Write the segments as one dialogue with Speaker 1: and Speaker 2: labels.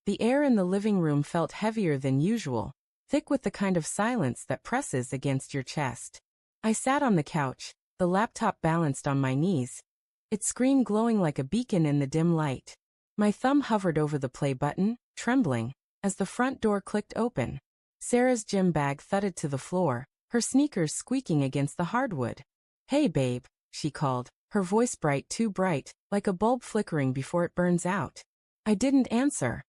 Speaker 1: The air in the living room felt heavier than usual, thick with the kind of silence that presses against your chest. I sat on the couch, the laptop balanced on my knees, its screen glowing like a beacon in the dim light. My thumb hovered over the play button, trembling, as the front door clicked open. Sarah's gym bag thudded to the floor, her sneakers squeaking against the hardwood. "Hey babe," she called, her voice too bright, like a bulb flickering before it burns out. I didn't answer.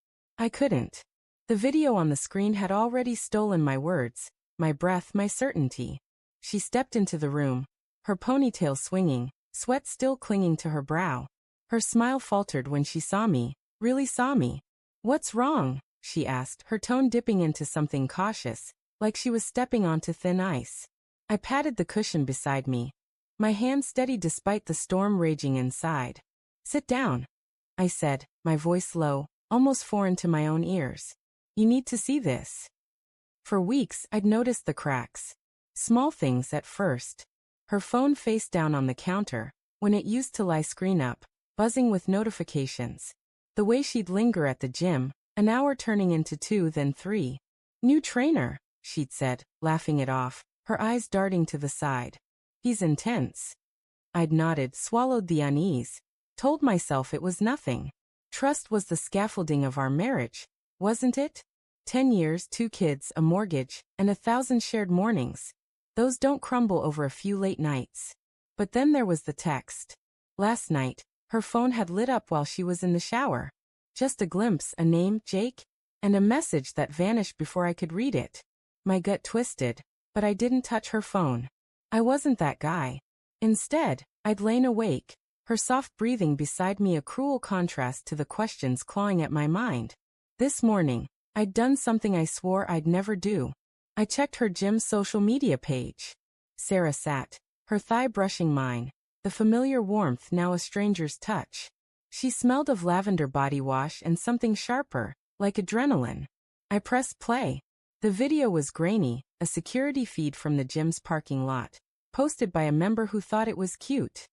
Speaker 1: I couldn't. The video on the screen had already stolen my words, my breath, my certainty. She stepped into the room, her ponytail swinging, sweat still clinging to her brow. Her smile faltered when she saw me, really saw me. "What's wrong?" she asked, her tone dipping into something cautious, like she was stepping onto thin ice. I patted the cushion beside me, my hand steady despite the storm raging inside. "Sit down," I said, my voice low, almost foreign to my own ears. "You need to see this." For weeks I'd noticed the cracks. Small things at first. Her phone face down on the counter, when it used to lie screen up, buzzing with notifications. The way she'd linger at the gym, an hour turning into 2 then 3. "New trainer," she'd said, laughing it off, her eyes darting to the side. "He's intense." I'd nodded, swallowed the unease, told myself it was nothing. Trust was the scaffolding of our marriage, wasn't it? 10 years, 2 kids, a mortgage, and 1,000 shared mornings. Those don't crumble over a few late nights. But then there was the text. Last night, her phone had lit up while she was in the shower. Just a glimpse, a name, Jake, and a message that vanished before I could read it. My gut twisted, but I didn't touch her phone. I wasn't that guy. Instead, I'd lain awake, her soft breathing beside me a cruel contrast to the questions clawing at my mind. This morning, I'd done something I swore I'd never do. I checked her gym's social media page. Sarah sat, her thigh brushing mine, the familiar warmth now a stranger's touch. She smelled of lavender body wash and something sharper, like adrenaline. I pressed play. The video was grainy, a security feed from the gym's parking lot, posted by a member who thought it was cute.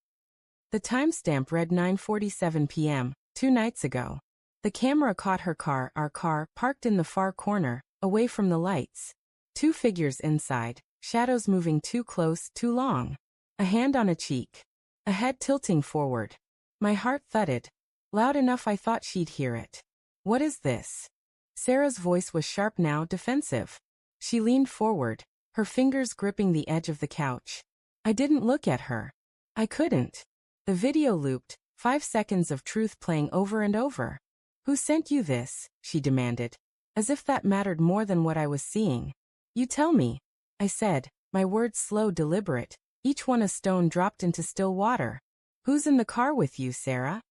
Speaker 1: The timestamp read 9:47 p.m., 2 nights ago. The camera caught our car, parked in the far corner, away from the lights. 2 figures inside, shadows moving too close, too long. A hand on a cheek. A head tilting forward. My heart thudded. Loud enough I thought she'd hear it. "What is this?" Sarah's voice was sharp now, defensive. She leaned forward, her fingers gripping the edge of the couch. I didn't look at her. I couldn't. The video looped, 5 seconds of truth playing over and over. "Who sent you this?" she demanded, as if that mattered more than what I was seeing. "You tell me," I said, my words slow, deliberate, each one a stone dropped into still water. "Who's in the car with you, Sarah?"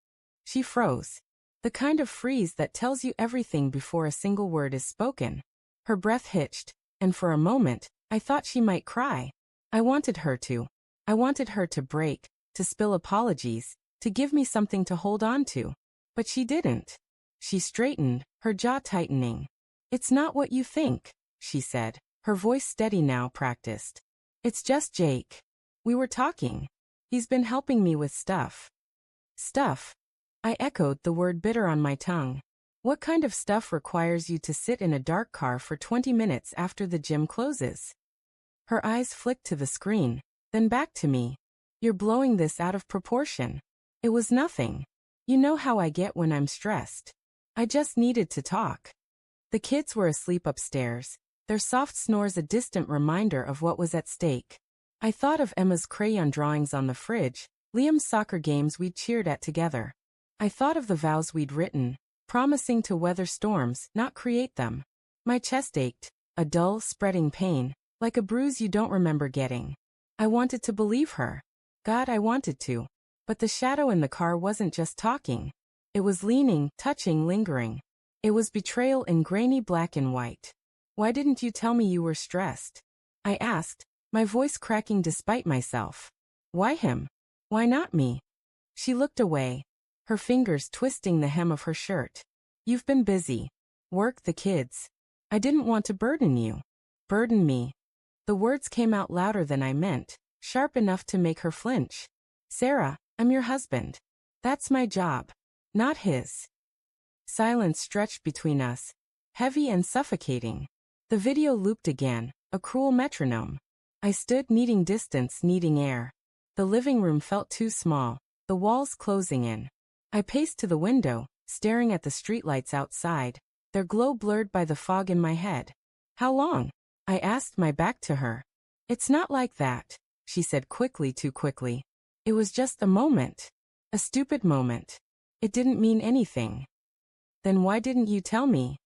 Speaker 1: She froze. The kind of freeze that tells you everything before a single word is spoken. Her breath hitched, and for a moment, I thought she might cry. I wanted her to. I wanted her to break, to spill apologies, to give me something to hold on to. But she didn't. She straightened, her jaw tightening. "It's not what you think," she said, her voice steady now, practiced. "It's just Jake. We were talking. He's been helping me with stuff." "Stuff?" I echoed, the word bitter on my tongue. "What kind of stuff requires you to sit in a dark car for 20 minutes after the gym closes?" Her eyes flicked to the screen, then back to me. "You're blowing this out of proportion. It was nothing. You know how I get when I'm stressed. I just needed to talk." The kids were asleep upstairs, their soft snores a distant reminder of what was at stake. I thought of Emma's crayon drawings on the fridge, Liam's soccer games we'd cheered at together. I thought of the vows we'd written, promising to weather storms, not create them. My chest ached, a dull, spreading pain, like a bruise you don't remember getting. I wanted to believe her. God, I wanted to. But the shadow in the car wasn't just talking. It was leaning, touching, lingering. It was betrayal in grainy black and white. "Why didn't you tell me you were stressed?" I asked, my voice cracking despite myself. "Why him? Why not me?" She looked away, her fingers twisting the hem of her shirt. "You've been busy. Work, the kids. I didn't want to burden you." "Burden me." The words came out louder than I meant, sharp enough to make her flinch. "Sarah, I'm your husband. That's my job. Not his." Silence stretched between us, heavy and suffocating. The video looped again, a cruel metronome. I stood needing distance, needing air. The living room felt too small, the walls closing in. I paced to the window, staring at the streetlights outside, their glow blurred by the fog in my head. How long? I asked, my back to her. It's not like that, she said quickly, too quickly. It was just a moment. A stupid moment. It didn't mean anything. Then why didn't you tell me?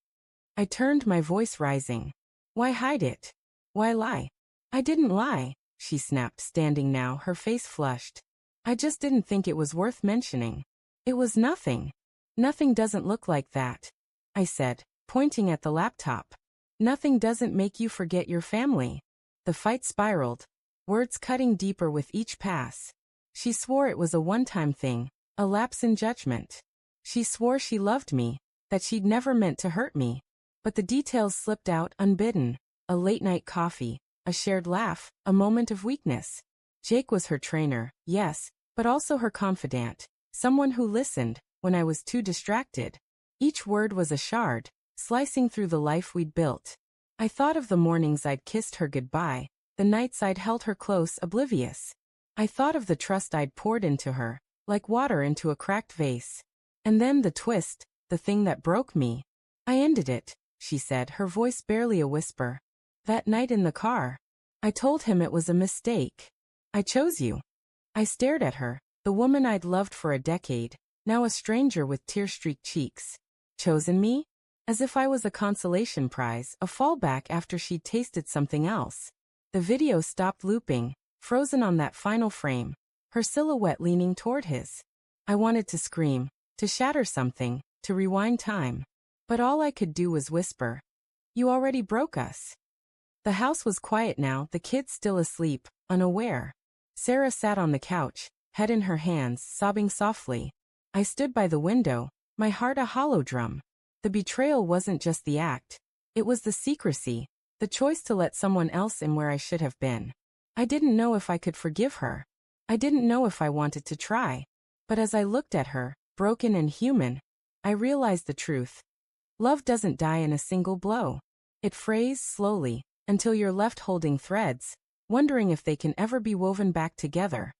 Speaker 1: I turned, my voice rising. Why hide it? Why lie? I didn't lie, she snapped, standing now, her face flushed. I just didn't think it was worth mentioning. It was nothing. Nothing doesn't look like that, I said, pointing at the laptop. Nothing doesn't make you forget your family. The fight spiraled, words cutting deeper with each pass. She swore it was a one-time thing, a lapse in judgment. She swore she loved me, that she'd never meant to hurt me. But the details slipped out unbidden. A late-night coffee, a shared laugh, a moment of weakness. Jake was her trainer, yes, but also her confidant, someone who listened when I was too distracted. Each word was a shard, slicing through the life we'd built. I thought of the mornings I'd kissed her goodbye, the nights I'd held her close, oblivious. I thought of the trust I'd poured into her, like water into a cracked vase. And then the twist, the thing that broke me. I ended it, she said, her voice barely a whisper. That night in the car. I told him it was a mistake. I chose you. I stared at her, the woman I'd loved for a decade, now a stranger with tear-streaked cheeks. Chosen me? As if I was a consolation prize, a fallback after she'd tasted something else. The video stopped looping, frozen on that final frame, her silhouette leaning toward his. I wanted to scream, to shatter something, to rewind time. But all I could do was whisper. You already broke us. The house was quiet now, the kids still asleep, unaware. Sarah sat on the couch, head in her hands, sobbing softly. I stood by the window, my heart a hollow drum. The betrayal wasn't just the act. It was the secrecy, the choice to let someone else in where I should have been. I didn't know if I could forgive her. I didn't know if I wanted to try. But as I looked at her, broken and human, I realized the truth. Love doesn't die in a single blow. It frays slowly, until you're left holding threads, wondering if they can ever be woven back together.